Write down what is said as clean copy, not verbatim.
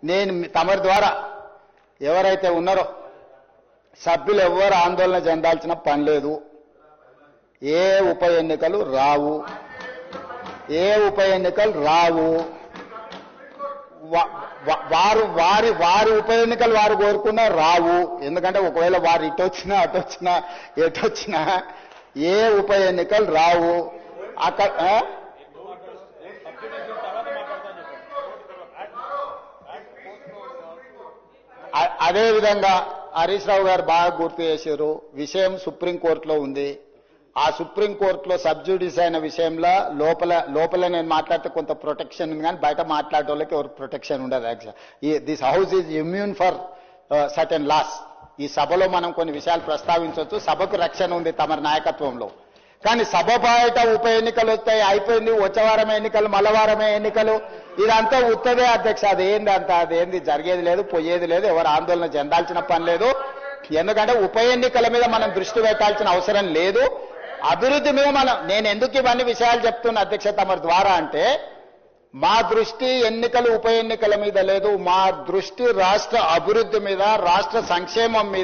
నేను తమరి ద్వారా ఎవరైతే ఉన్నారో సభ్యులు ఎవరు ఆందోళన చెందాల్సిన పని లేదు. ఏ ఉప ఎన్నికలు రావు, వారి ఉప ఎన్నికలు వారు కోరుకున్నా రావు. ఎందుకంటే ఒకవేళ వారు ఇటొచ్చినా అటొచ్చినా ఎటొచ్చినా ఏ ఉప ఎన్నికలు రావు. అక్కడ అదేవిధంగా హరీష్ రావు గారు బాగా గుర్తు చేశారు. విషయం సుప్రీంకోర్టులో ఉంది. ఆ సుప్రీంకోర్టులో సబ్జుడిస్ అయిన విషయంలో లోపల నేను మాట్లాడితే కొంత ప్రొటెక్షన్ ఉంది, కానీ బయట మాట్లాడే వాళ్ళకి ఎవరు ప్రొటెక్షన్ ఉండదు. This house is immune for certain laws. ఈ సభలో మనం కొన్ని విషయాలు ప్రస్తావించవచ్చు. సభకు రక్షణ ఉంది తమ నాయకత్వంలో. కానీ సభ బయట ఉప ఎన్నికలు వస్తాయి, అయిపోయింది, వచ్చే వారమే ఎన్నికలు, మల్లవారమే ఎన్నికలు, ఇదంతా ఉత్తదే అధ్యక్ష. అదేంది జరిగేది లేదు, పోయేది లేదు, ఎవరు ఆందోళన చెందాల్సిన పని లేదు. ఎందుకంటే ఉప ఎన్నికల మీద మనం దృష్టి పెట్టాల్సిన అవసరం లేదు. అభివృద్ధి మీద నేను ఎందుకు ఇవన్నీ విషయాలు చెప్తున్నా అధ్యక్ష తమరి ద్వారా అంటే, మా దృష్టి ఎన్నికలు ఉప ఎన్నికల మీద లేదు. మా దృష్టి రాష్ట్ర అభివృద్ధి మీద, రాష్ట్ర సంక్షేమం మీద,